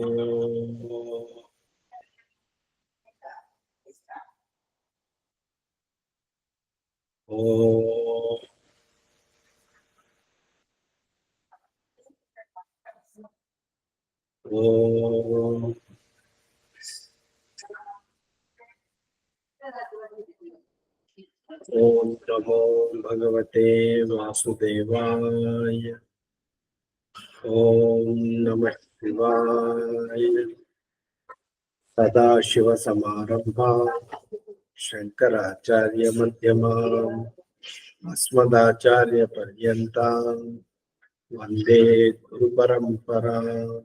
Om Namo Bhagavate Vasudevaya. Om Namah Shivaya. Sadashiva Samarambha Shankaracharya Madhyamam Asmadacharya Paryantam Vande Guru Paramparam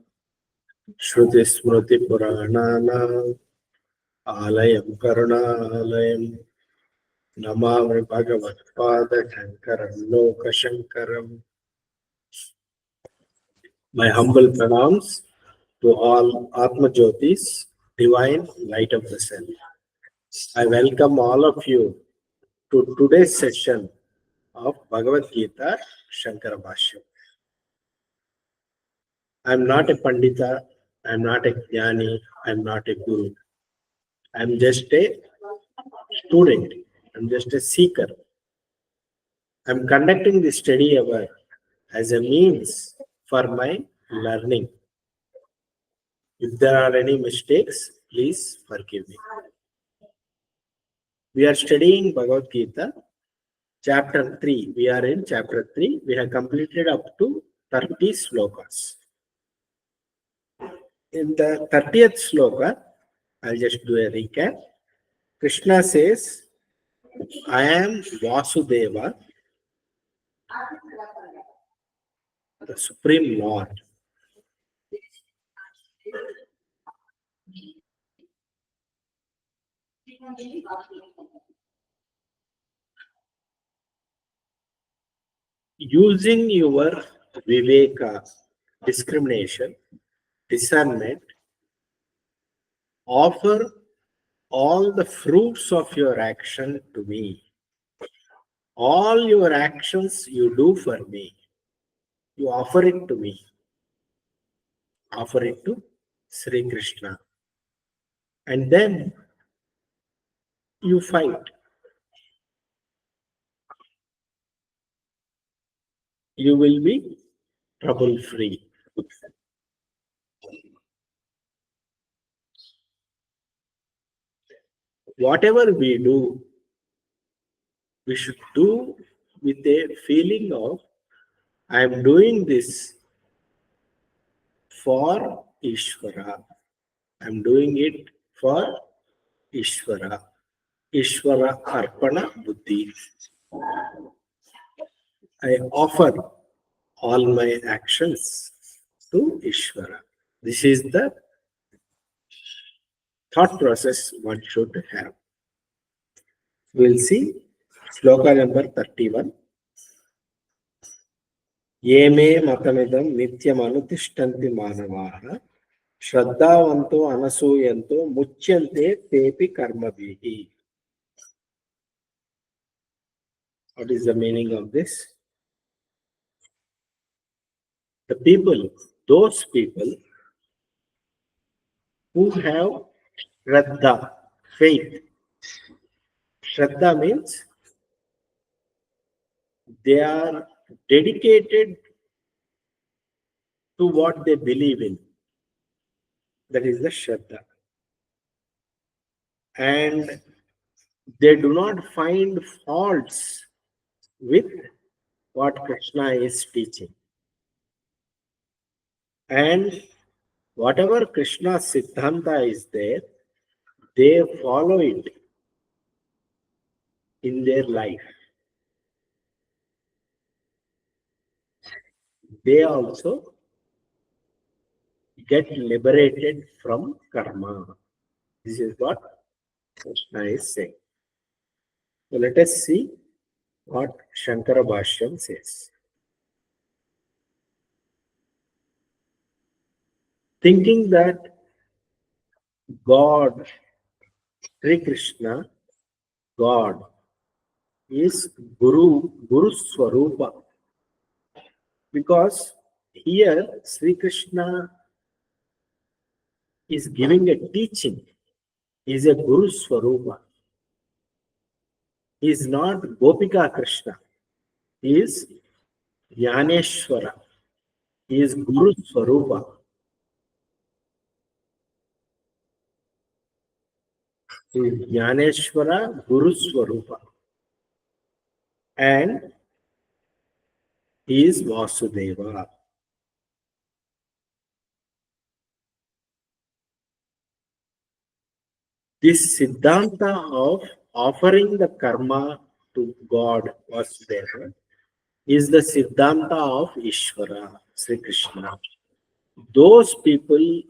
Shruti Smriti Purananam Alayam Karunalayam Namami Bhagavad-pada Shankaram Loka Shankaram. My humble pranams to all Atma Jyotis, divine light of the self. I welcome all of you to today's session of Bhagavad Gita Shankara Bhashyam. I am not a Pandita, I am not a Jnani, I am not a Guru. I am just a student, I am just a seeker. I am conducting this study hour as a means for my learning. If there are any mistakes, please forgive me. We are studying Bhagavad Gita, chapter 3. We are in chapter 3. We have completed up to 30 slokas. In the 30th sloka, I'll just do a recap. Krishna says, I am Vasudeva, the Supreme Lord. Using your viveka, discrimination, discernment, offer all the fruits of your action to me. All your actions you do for me. You offer it to me. Offer it to Sri Krishna. And then you fight. You will be trouble-free. Whatever we do, we should do with a feeling of, I am doing this for Ishvara. I am doing it for Ishvara. Ishvara Arpana Buddhi. I offer all my actions to Ishvara. This is the thought process one should have. We'll see sloka number 31. Ye me matamidam nityam anutishtanti manavaha shraddhavanto anasuyanto muchyante tepi karmabhihi. What is the meaning of this? The people, those people who have Shraddha, faith. Shraddha means they are dedicated to what they believe in. That is the Shraddha. And they do not find faults with what Krishna is teaching. And whatever Krishna's Siddhanta is there, they follow it in their life. They also get liberated from karma. This is what Krishna is saying. So let us see what Shankara Bhashyam says. Thinking that God, Sri Krishna, God, is Guru Swarupa. Because here Sri Krishna is giving a teaching. He is a Guru Swarupa. He is not Gopika Krishna. He is Jnaneshwara. He is Guru Swarupa. He is Jnaneshwara Guru Swarupa. And he is Vasudeva. This Siddhanta of offering the karma to God Vasudeva is the Siddhanta of Ishvara, Sri Krishna. Those people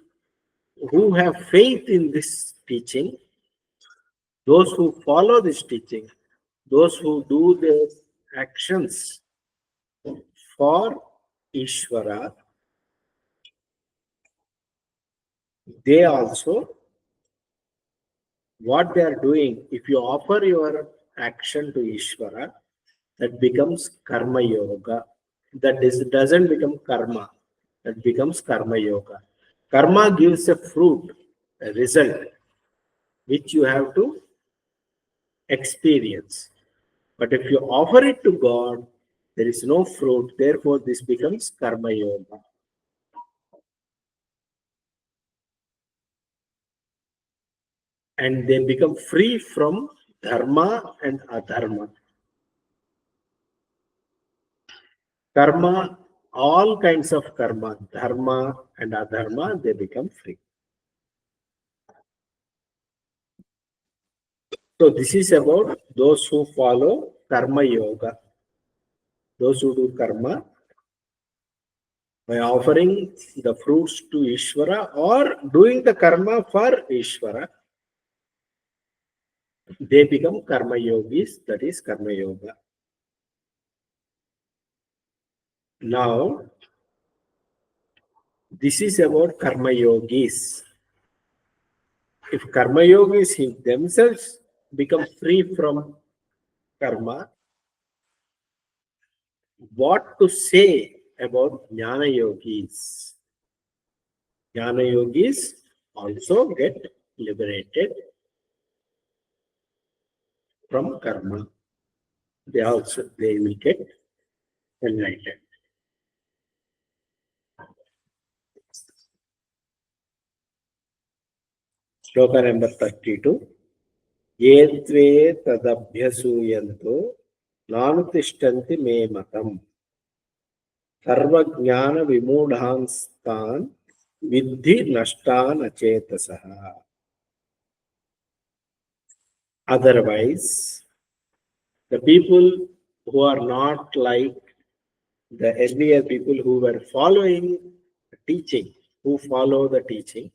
who have faith in this teaching, those who follow this teaching, those who do their actions for Ishvara, they also, what they are doing, if you offer your action to Ishvara, that becomes Karma Yoga. Doesn't become Karma, that becomes Karma Yoga. Karma gives a fruit, a result, which you have to experience. But if you offer it to God, there is no fruit, therefore this becomes Karma Yoga. And they become free from dharma and adharma. Karma, all kinds of karma, dharma and adharma, they become free. So this is about those who follow karma yoga. Those who do karma by offering the fruits to Ishvara or doing the karma for Ishvara, they become karma yogis, that is karma yoga. Now, this is about karma yogis. If karma yogis themselves become free from karma, what to say about jnana yogis? Jnana yogis also get liberated from karma. They will get enlightened. Shloka number 32. Ye tve tadabhyasuyanto nanutishtanti me matam sarvajnana vimudhanstan vidhi nashtan achetasaha. Otherwise, the people who are not like the earlier people who were following the teaching, who follow the teaching,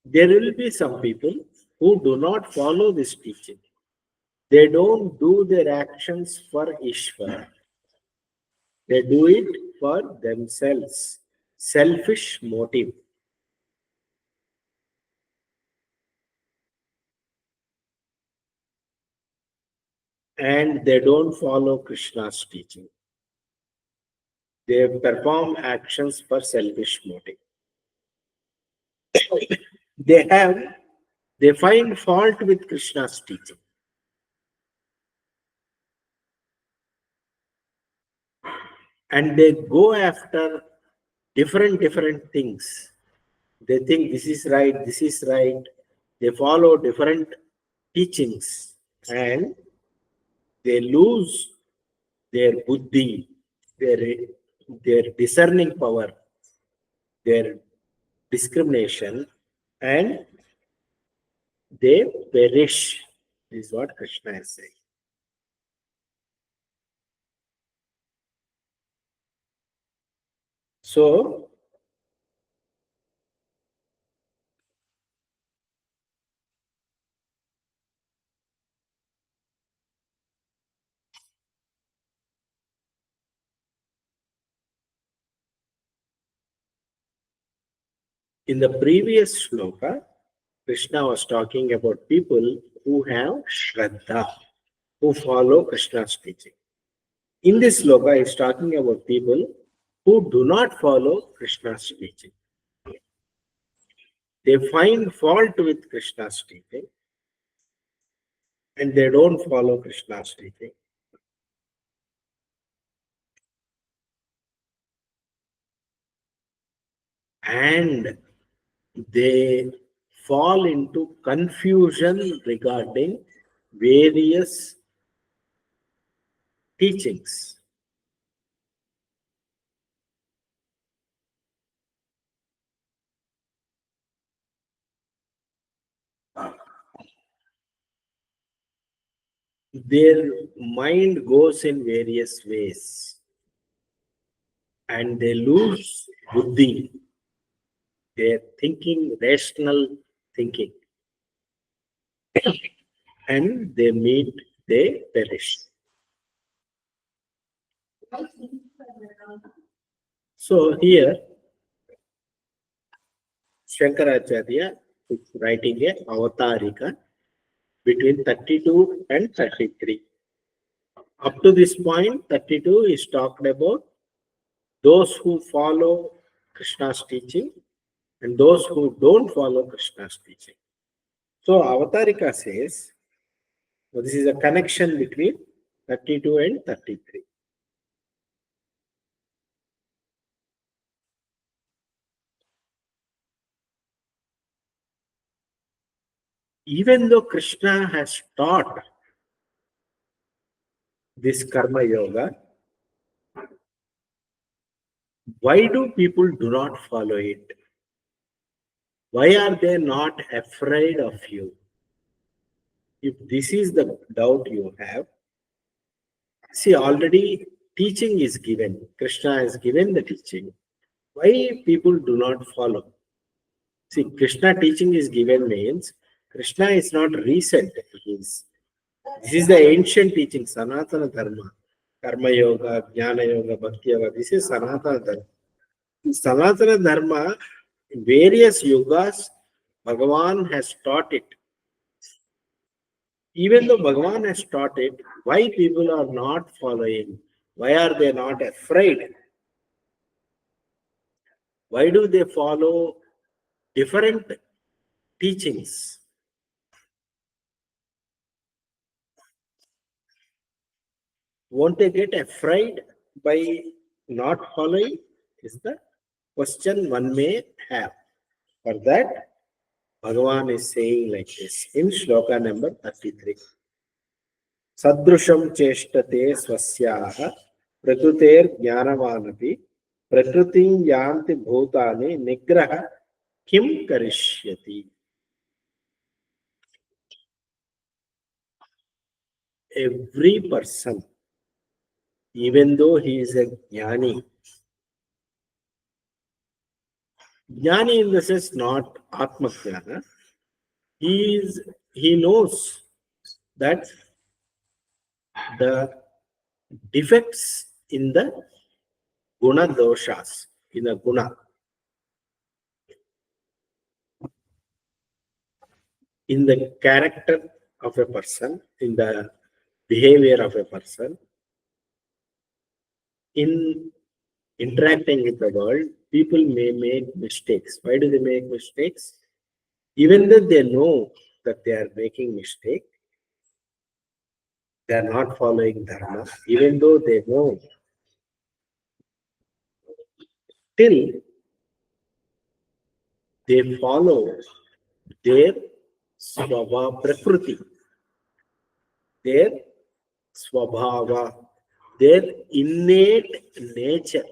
there will be some people who do not follow this teaching. They don't do their actions for Ishvara. They do it for themselves. Selfish motive. And they don't follow Krishna's teaching. They perform actions for selfish motive. They find fault with Krishna's teaching. And they go after different things. They think this is right, this is right. They follow different teachings and they lose their buddhi, their discerning power, their discrimination, and they perish, is what Krishna is saying. So, in the previous shloka, Krishna was talking about people who have Shraddha, who follow Krishna's teaching. In this shloka, he is talking about people who do not follow Krishna's teaching. They find fault with Krishna's teaching and they don't follow Krishna's teaching. And they fall into confusion regarding various teachings. Their mind goes in various ways and they lose buddhi, their thinking, rational thinking, and they perish. So here, Shankaracharya is writing a avatarika between 32 and 33. Up to this point, 32 is talked about those who follow Krishna's teaching and those who don't follow Krishna's teaching. So Avatarika says, so this is a connection between 32 and 33. Even though Krishna has taught this karma yoga, why do people do not follow it? Why are they not afraid of you? If this is the doubt you have, see, already teaching is given. Krishna has given the teaching. Why people do not follow? See, Krishna teaching is given means Krishna is not recent. This is the ancient teaching, Sanatana Dharma. Karma Yoga, Jnana Yoga, Bhakti Yoga. This is Sanatana Dharma. Sanatana Dharma, various yugas, Bhagavan has taught it. Even though Bhagavan has taught it, why people are not following? Why are they not afraid? Why do they follow different teachings? Won't they get afraid by not following? Is the question one may have. For that, Bhagavan is saying like this in shloka number 33. Sadrusham cheshtate swasyaha prakriter jnanavanapi prakritim yanti bhutani nigraha kim karishyati. Every person, even though he is a jnani, jnani in the sense not atma jnana, he knows that the defects in the guna doshas, in the guna, in the character of a person, in the behavior of a person, in interacting with the world, people may make mistakes. Why do they make mistakes? Even though they know that they are making mistake, they are not following dharma. Even though they know, still they follow their swabha prakriti, their swabhava, their innate nature.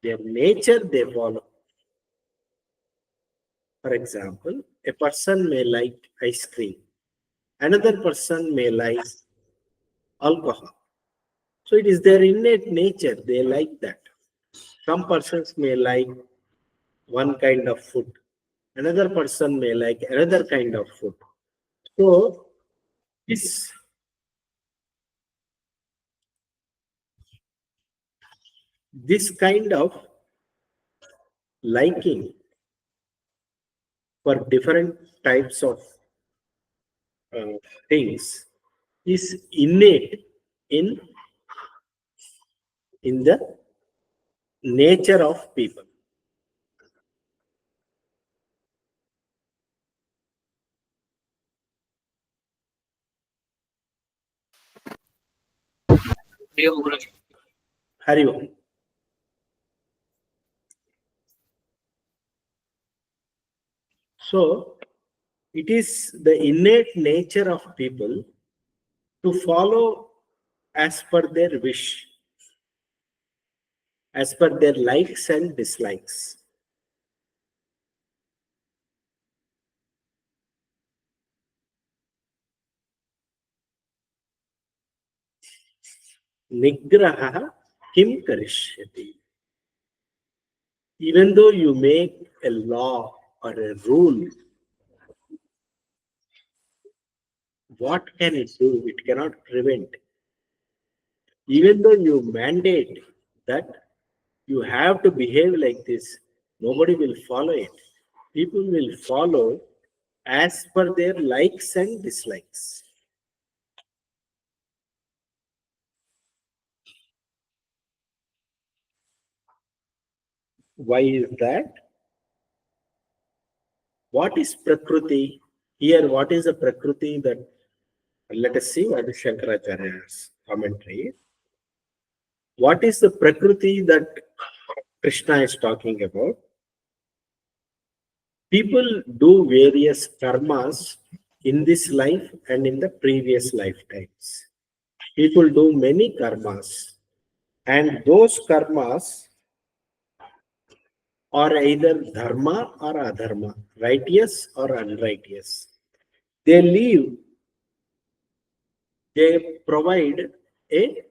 Their nature they follow. For example, a person may like ice cream. Another person may like alcohol. So it is their innate nature. They like that. Some persons may like one kind of food. Another person may like another kind of food. So this this kind of liking for different types of uh, things is innate in the nature of people. Hari Om. So, it is the innate nature of people to follow as per their wish, as per their likes and dislikes. Nigraha kim karishyati. Even though you make a law or a rule, what can it do? It cannot prevent. Even though you mandate that you have to behave like this, nobody will follow it. People will follow as per their likes and dislikes. Why is that? What is Prakriti? Here, what is the Prakriti that, let us see what is Shankaracharya's commentary. What is the Prakriti that Krishna is talking about? People do various karmas in this life and in the previous lifetimes. People do many karmas, and those karmas are either dharma or adharma, righteous or unrighteous. They leave, they provide a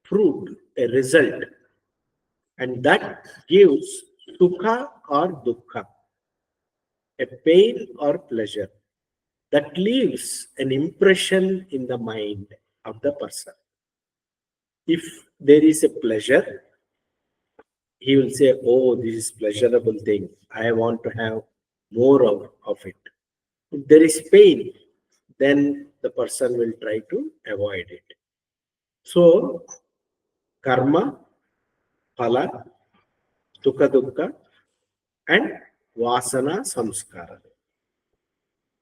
fruit, a result, and that gives sukha or dukkha, a pain or pleasure, that leaves an impression in the mind of the person. If there is a pleasure, he will say, oh, this is pleasurable thing. I want to have more of it. If there is pain, then the person will try to avoid it. So, karma, phala, sukha dukkha, and vasana samskara.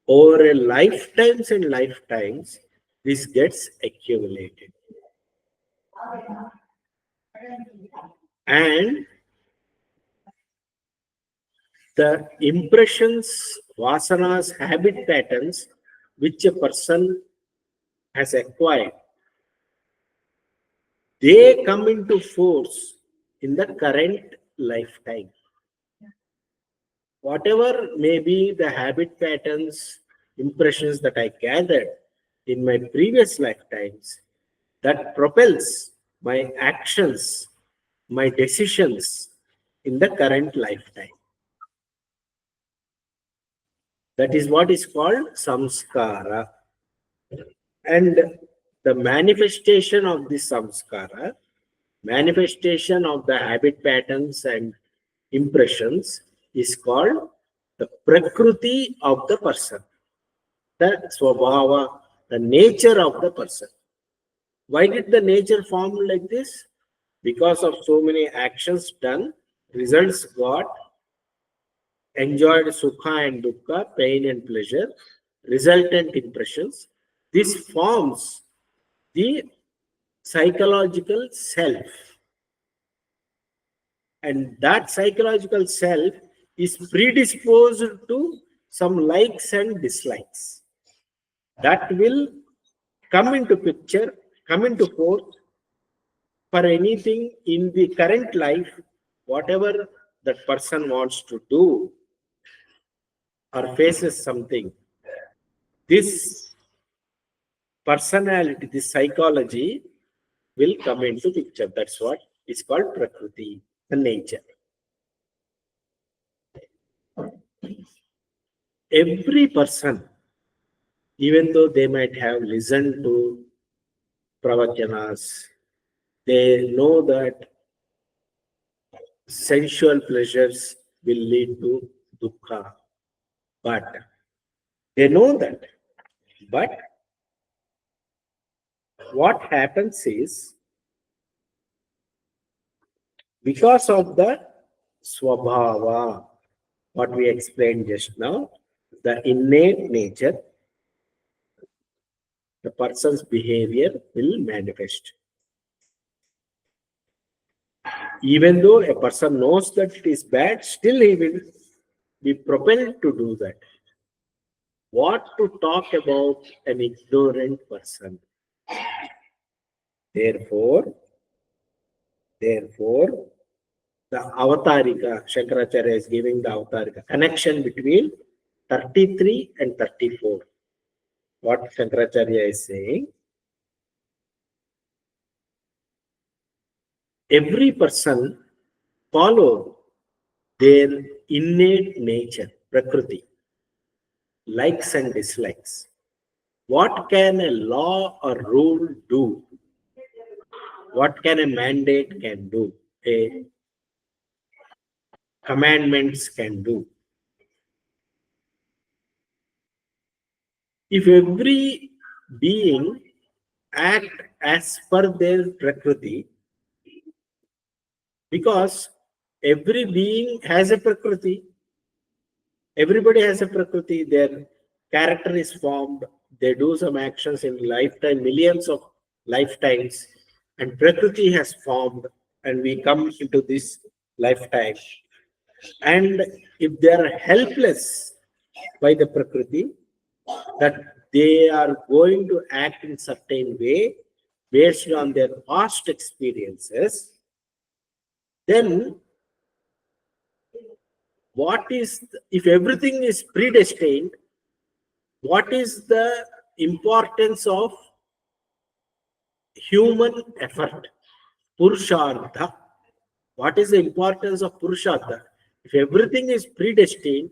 Over a lifetimes and lifetimes, this gets accumulated. And the impressions, vasanas, habit patterns which a person has acquired, they come into force in the current lifetime. Whatever may be the habit patterns, impressions that I gathered in my previous lifetimes, that propels my actions, my decisions in the current lifetime. That is what is called samskara. And the manifestation of this samskara, manifestation of the habit patterns and impressions, is called the prakriti of the person, the swabhava, the nature of the person. Why did the nature form like this? Because of so many actions done, results got, enjoyed sukha and dukkha, pain and pleasure, resultant impressions. This forms the psychological self. And that psychological self is predisposed to some likes and dislikes. That will come into picture, come into force for anything in the current life, whatever that person wants to do or faces something. This personality, this psychology will come into picture. That's what is called Prakriti, the nature. Every person, even though they might have listened to pravachyanas, they know that sensual pleasures will lead to dukkha. But they know that. But what happens is, because of the swabhava, what we explained just now, the innate nature, the person's behavior will manifest. Even though a person knows that it is bad, still he will be propelled to do that. What to talk about an ignorant person? Therefore, the Avatarika, Shankaracharya is giving the Avatarika connection between 33 and 34. What Shankaracharya is saying, every person followed their innate nature, Prakriti, likes and dislikes. What can a law or rule do? What can a mandate can do? A commandments can do? If every being act as per their Prakriti, because every being has a Prakriti, everybody has a Prakriti, their character is formed, they do some actions in lifetime, millions of lifetimes, and Prakriti has formed, and we come into this lifetime. And if they are helpless by the Prakriti, that they are going to act in certain way based on their past experiences, then if everything is predestined, what is the importance of human effort? Purushartha. What is the importance of Purushartha? If everything is predestined,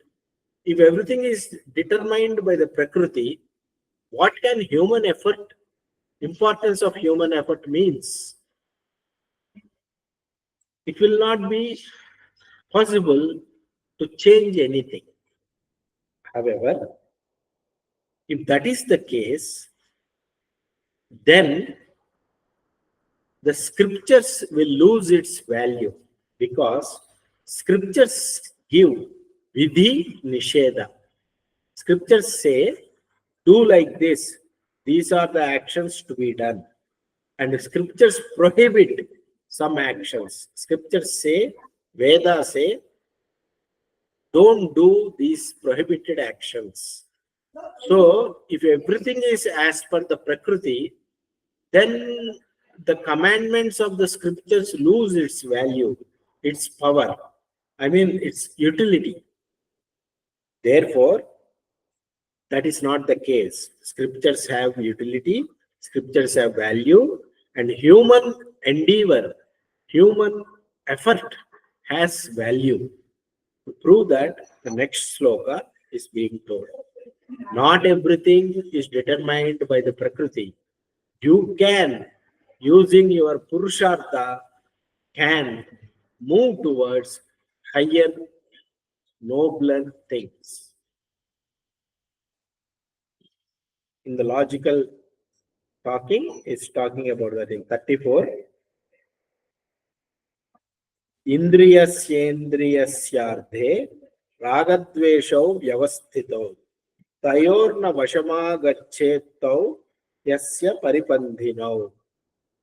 if everything is determined by the Prakriti, what can human effort, importance of human effort means? It will not be possible to change anything. However, if that is the case, then the scriptures will lose its value, because scriptures give vidhi nisheda. Scriptures say, do like this. These are the actions to be done. And the scriptures prohibit some actions. Scriptures say, Vedas say, don't do these prohibited actions. So, if everything is as per the Prakriti, then the commandments of the scriptures lose its value, its power, its utility. Therefore, that is not the case. Scriptures have utility, scriptures have value, and human endeavor, human effort has value. To prove that, the next sloka is being told. Not everything is determined by the Prakriti. You can, using your Purushartha, can move towards higher, nobler things. In the logical talking, it's talking about that in 34. Indriyasyendriyasyarthe ragadveshau vyavasthitau tayorna vashamagachetau yasya paripandhinau.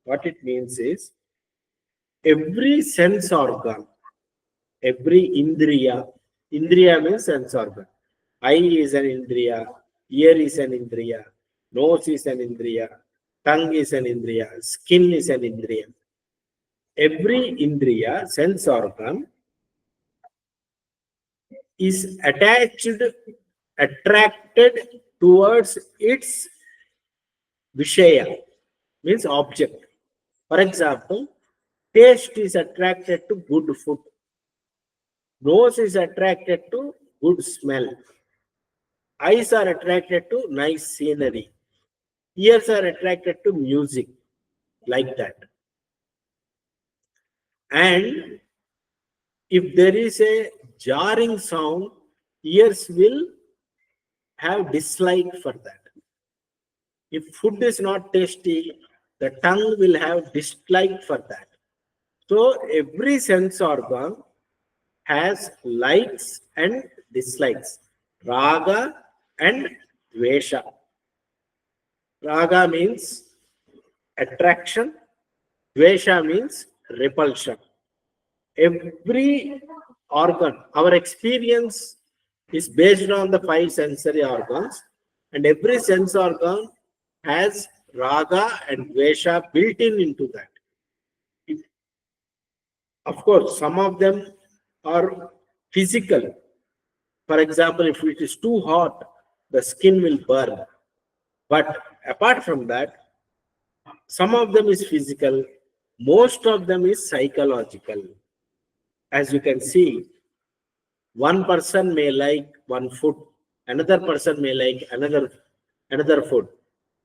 What it means is, every sense organ, every indriya means sense organ. Eye is an indriya, ear is an indriya, nose is an indriya, tongue is an indriya, skin is an indriya. Every indriya, sense organ, is attracted towards its vishaya, means object. For example, taste is attracted to good food. Nose is attracted to good smell. Eyes are attracted to nice scenery. Ears are attracted to music, like that. And if there is a jarring sound, ears will have dislike for that. If food is not tasty, the tongue will have dislike for that. So every sense organ has likes and dislikes. Raga and Dvesha. Raga means attraction, Dvesha means repulsion. Every organ, our experience is based on the five sensory organs, and every sense organ has raga and dvesha built in into that. Of course, some of them are physical. For example, if it is too hot, the skin will burn. But apart from that, some of them is physical, most of them is psychological. As you can see, one person may like one food, another person may like another food.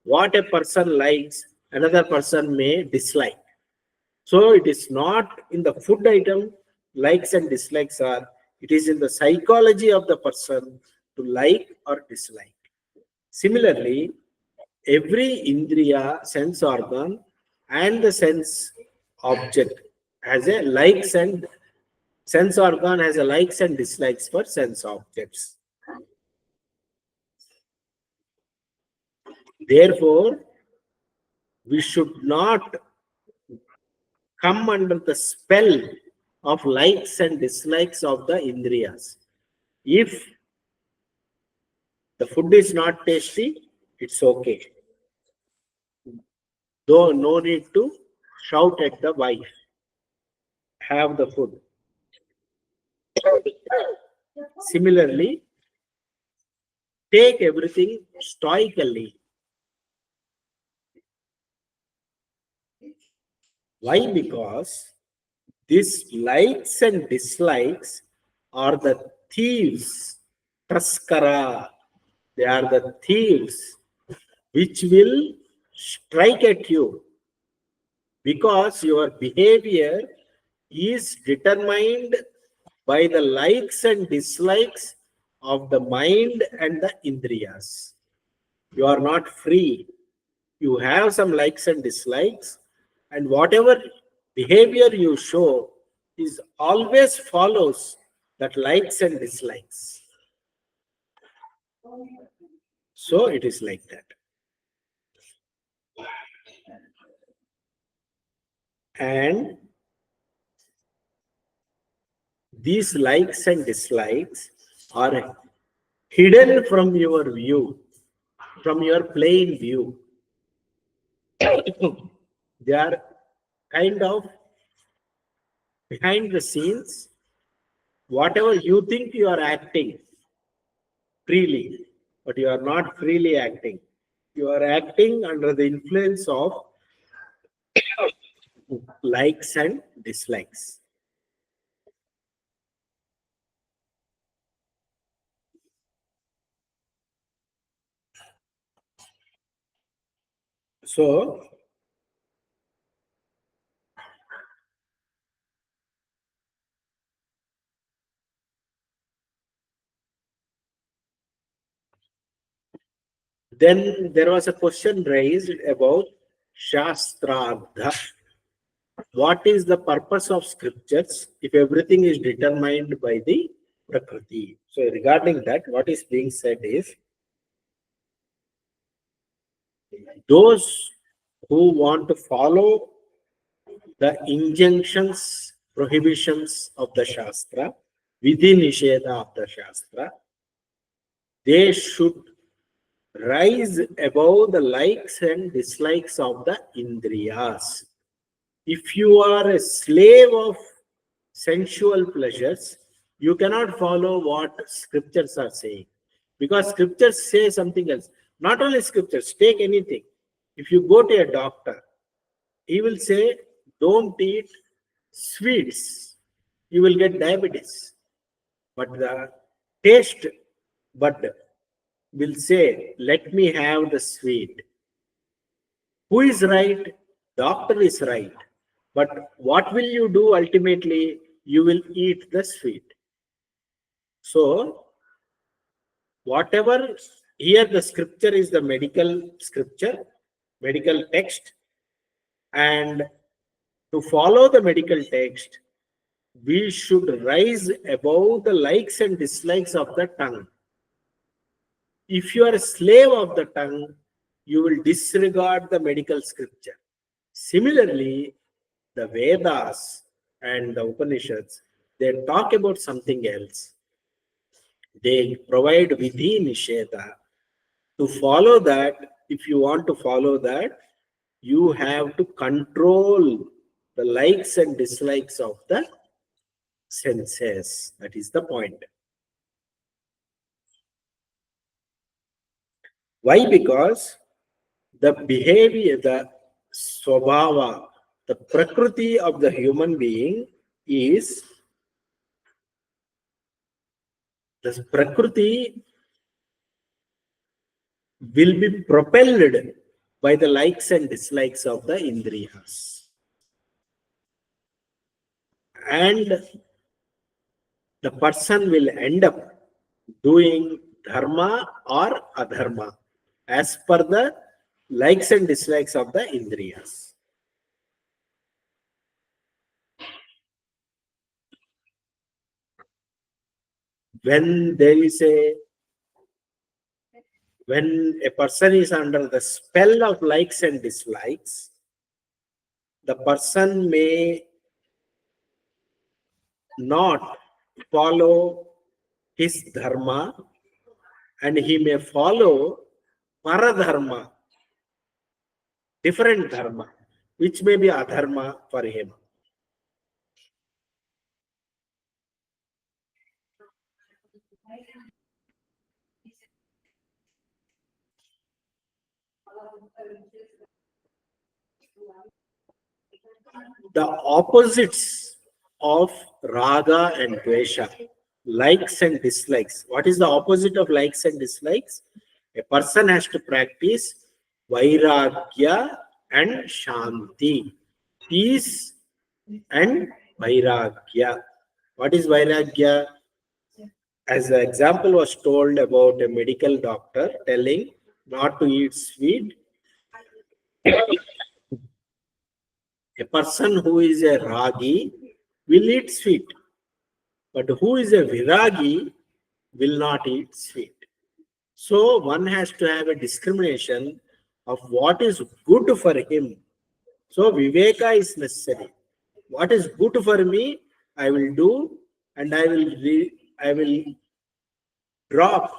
What a person likes, another person may dislike. So it is not in the food item likes and dislikes are, it is in the psychology of the person to like or dislike. Similarly, every indriya, sense organ, and the sense object has a likes and sense organ has a likes and dislikes for sense objects. Therefore, we should not come under the spell of likes and dislikes of the indriyas. If the food is not tasty, it's okay. Though no need to shout at the wife. Have the food. Similarly, take everything stoically. Why? Because these likes and dislikes are the thieves. Traskara. They are the thieves which will strike at you because your behavior is determined by the likes and dislikes of the mind and the indriyas. You are not free. You have some likes and dislikes, and whatever behavior you show is always follows that likes and dislikes. So it is like that. And these likes and dislikes are hidden from your view, from your plain view. They are kind of behind the scenes. Whatever you think you are acting freely, but you are not freely acting. You are acting under the influence of likes and dislikes. So, then there was a question raised about Shastrartha. What is the purpose of scriptures if everything is determined by the Prakriti? So, regarding that, what is being said is those who want to follow the injunctions, prohibitions of the Shastra, Vidhi Nisheda of the Shastra, they should rise above the likes and dislikes of the Indriyas. If you are a slave of sensual pleasures, you cannot follow what scriptures are saying. Because scriptures say something else. Not only scriptures, take anything. If you go to a doctor, he will say, don't eat sweets. You will get diabetes. But the taste bud will say, let me have the sweet. Who is right? Doctor is right. But what will you do ultimately? You will eat the sweet. So, whatever here the scripture is the medical scripture, medical text, and to follow the medical text, we should rise above the likes and dislikes of the tongue. If you are a slave of the tongue, you will disregard the medical scripture. Similarly, the Vedas and the Upanishads, they talk about something else. They provide vidhi nisheda. To follow that, if you want to follow that, you have to control the likes and dislikes of the senses. That is the point. Why? Because the behavior, the swabhava, the prakriti of the human being is, the prakriti will be propelled by the likes and dislikes of the indriyas. And the person will end up doing dharma or adharma as per the likes and dislikes of the indriyas. When there is a when a person is under the spell of likes and dislikes, the person may not follow his dharma and he may follow paradharma, different dharma, which may be adharma for him. The opposites of raga and dvesha, likes and dislikes. What is the opposite of likes and dislikes? A person has to practice vairagya and shanti, peace and vairagya. What is vairagya? As the example was told about a medical doctor telling not to eat sweet, a person who is a ragi will eat sweet, but who is a viragi will not eat sweet. So one has to have a discrimination of what is good for him. So viveka is necessary. What is good for me, I will do, and I will drop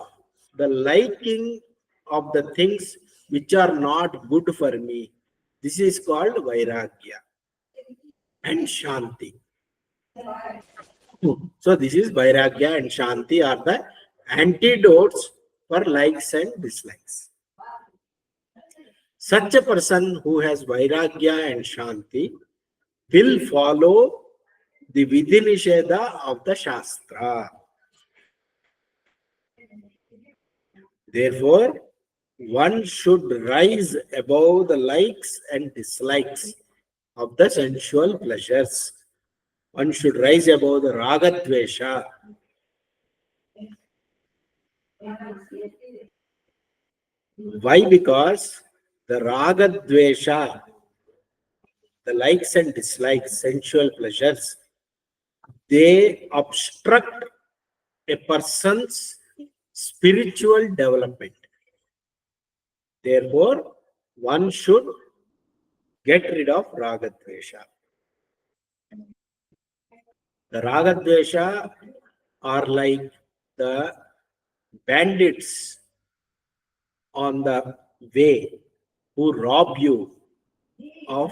the liking of the things which are not good for me. This is called vairagya and shanti. So this is vairagya and shanti are the antidotes for likes and dislikes. Such a person who has vairagya and shanti will follow the vidhi nisheda of the shastra. Therefore, one should rise above the likes and dislikes of the sensual pleasures. One should rise above the ragadvesha. Why? Because the ragadvesha, the likes and dislikes, sensual pleasures, they obstruct a person's spiritual development. Therefore, one should get rid of ragadvesha. The ragadvesha are like the bandits on the way who rob you of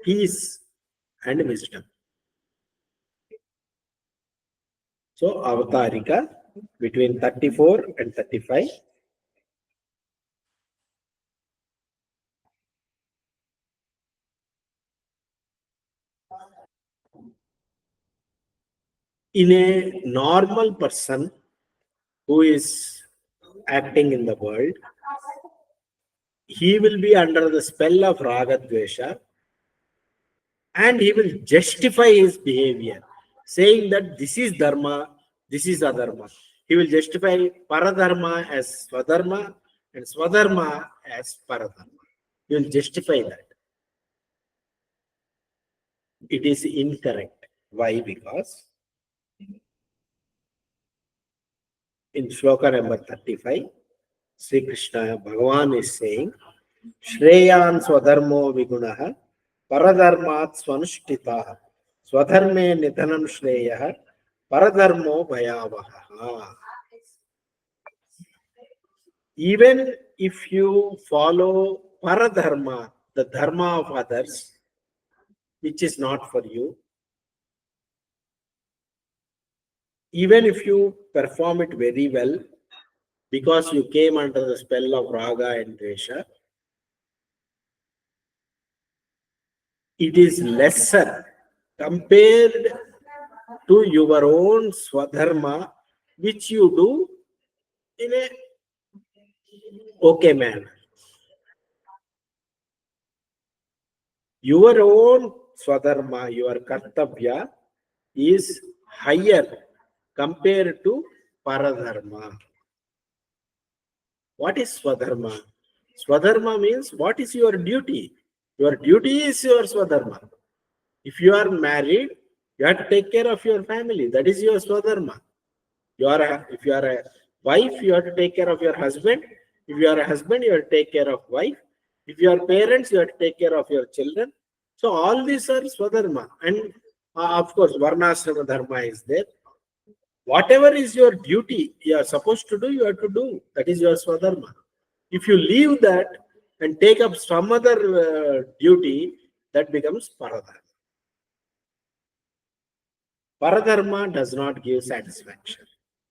peace and wisdom. So, Avatarika between 34 and 35. In a normal person who is acting in the world, he will be under the spell of ragadvesha and he will justify his behavior, saying that this is dharma, this is adharma. He will justify paradharma as swadharma and swadharma as paradharma. He will justify that. It is incorrect. Why? Because in shloka number 35, Sri Krishna Bhagavan is saying, Shreyan swadharmo vigunaha paradharmat swanushtitaha Swadharme nidhanam shreyah paradharmo bhayavaha. Even if you follow paradharma, the dharma of others, which is not for you, even if you perform it very well, because you came under the spell of raga and dvesha, it is lesser compared to your own swadharma, which you do in a okay manner. Your own swadharma, your kartavya, is higher compared to paradharma. What is swadharma? Swadharma means what is your duty? Your duty is your swadharma. If you are married, you have to take care of your family. That is your swadharma. If you are a wife, you have to take care of your husband. If you are a husband, you have to take care of wife. If you are parents, you have to take care of your children. So all these are swadharma. And of course, varnashrama dharma is there. Whatever is your duty, you are supposed to do, you have to do. That is your swadharma. If you leave that and take up some other duty, that becomes paradharma. Paradharma does not give satisfaction.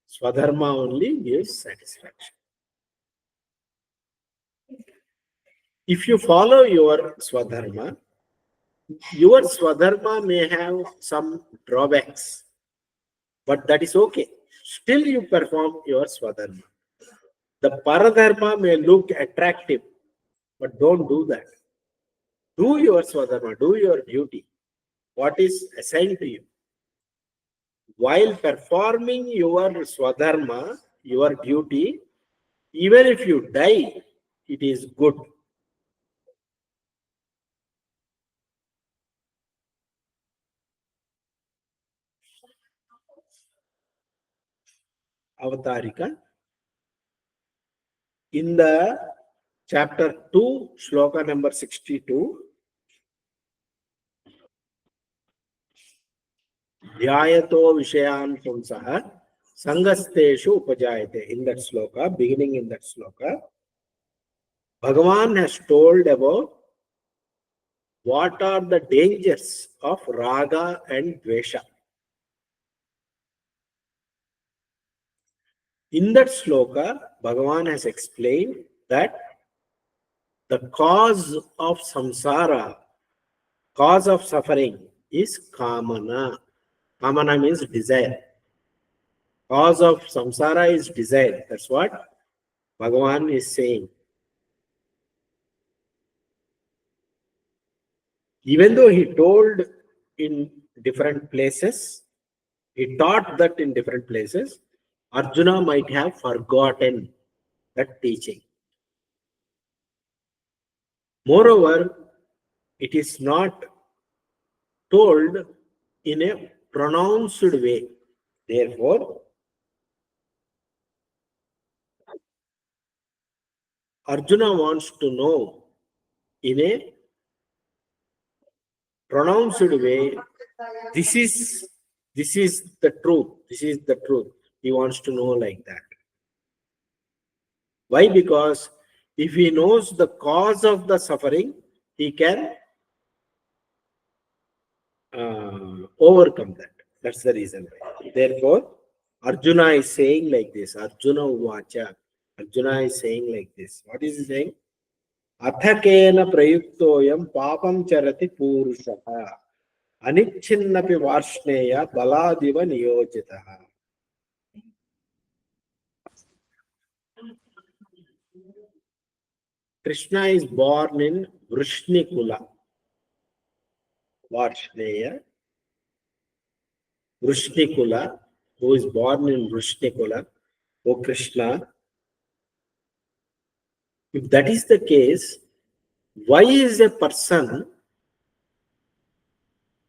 Swadharma only gives satisfaction. If you follow your swadharma may have some drawbacks, but that is okay. Still you perform your swadharma. The paradharma may look attractive, but don't do that. Do your swadharma, do your duty. What is assigned to you? While performing your swadharma, your duty, even if you die, it is good. Avatarika. In the chapter 2, shloka number 62, Dhyayato Vishayan Pumsaha Sangasteshu Upajayate. In that sloka, beginning in that sloka, Bhagavan has told about what are the dangers of raga and dvesha. In that sloka, Bhagavan has explained that the cause of samsara, cause of suffering, is kamana. Kamana means desire. Cause of samsara is desire. That's what Bhagavan is saying. Even though he told in different places, he taught that in different places, Arjuna might have forgotten that teaching. Moreover, it is not told in a pronounced way. Therefore, Arjuna wants to know in a pronounced way, this is the truth. This is the truth. He wants to know like that. Why? Because if he knows the cause of the suffering, he can overcome that. That's the reason why. Therefore, Arjuna is saying like this. Arjuna Uvacha. Arjuna is saying like this. What is he saying? Athakena prayuktoyam papam charati purushah anichinnapi varshneya baladiva niyojitaha. Krishna is born in Vrishnikula. Varshneya. Vrishnikula, who is born in Vrishnikula. O Krishna, if that is the case, why is a person,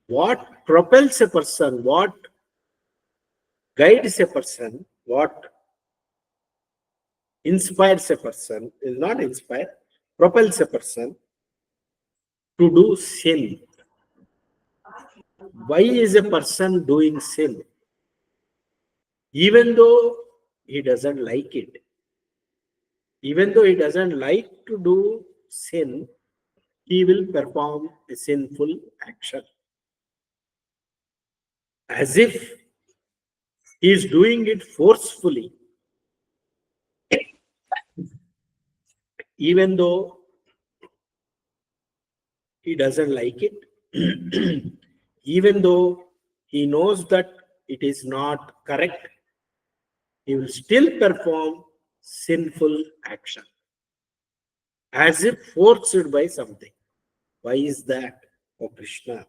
what propels a person, what guides a person, what inspires a person, is not inspire, propels a person to do sin. why is a person doing sin? Even though he doesn't like it, even though he doesn't like to do sin, he will perform a sinful action as if he is doing it forcefully, even though he doesn't like it, even though he knows that it is not correct, he will still perform sinful action as if forced by something. Why is that, oh Krishna?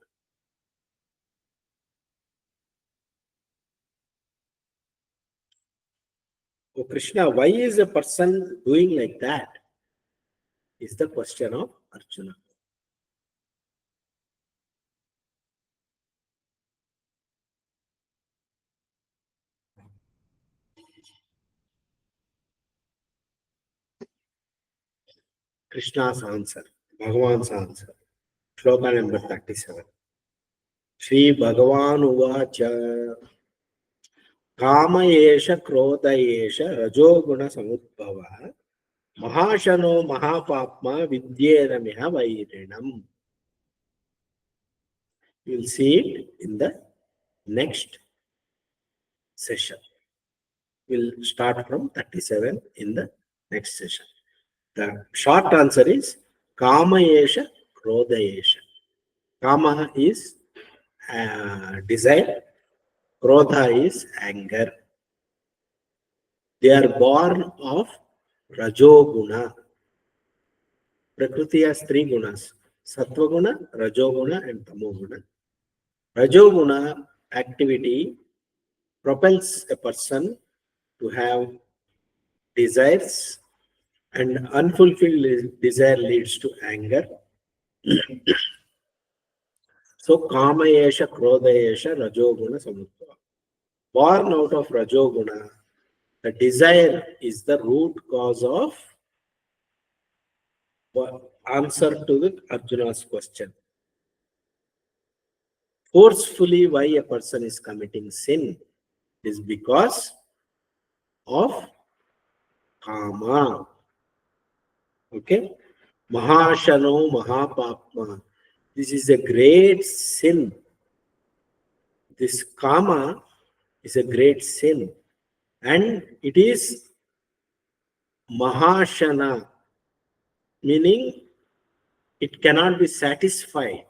Oh Krishna, why is a person doing like that? Is the question of Arjuna. Krishna's answer, Bhagavan's answer. Shloka number 37. Shri Bhagavan Uvacha Kama Esha Krodha Esha Rajoguna Samudbhava Mahashano Mahapapma Vidyena Miha Vairinam. You'll see it in the next session. We'll start from 37 in the next session. The short answer is Kama Esha Krodha Esha. Kama is desire, Krodha is anger. They are born of Rajoguna. Prakriti has three gunas: Sattva-guna, Rajoguna, and Tamoguna. Rajoguna activity propels a person to have desires, and unfulfilled desire leads to anger. So, Kama Esha, Krodha Esha, Rajoguna, Samudbhava. Born out of Rajoguna, the desire is the root cause of answer to the Arjuna's question. Forcefully, why a person is committing sin is because of kama. Okay? Mahashano Mahapapma. This is a great sin. This kama is a great sin. And it is Mahashana, meaning it cannot be satisfied.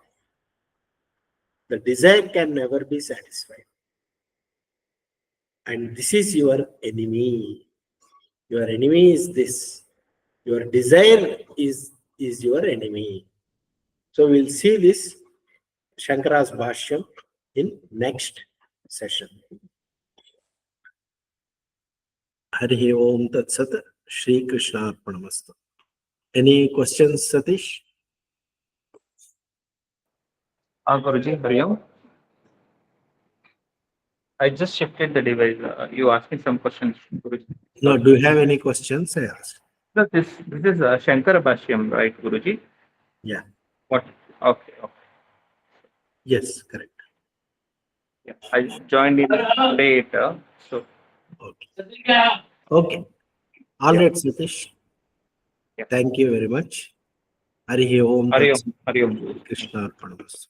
The desire can never be satisfied. And this is your enemy. Your enemy is this. Your desire is your enemy. So we'll see this Shankara's Bhashyam in next session. Hari Om Tat Sat Shri Krishna Arpanamastu. Any questions, Satish? Guruji, Hari Om. I just shifted the device. You asked me some questions, Guruji. No, do you have any questions? I asked. No, this is Shankara Bhashyam, right, Guruji? Yeah. What? Okay, okay. Yes, correct. Yeah, I joined in late, so. Okay. Okay. All Yeah. right, Satish. Yeah. Thank you very much. Hari Om Hari Tat Om. Sat Hari Om. Krishna Arpanamastu.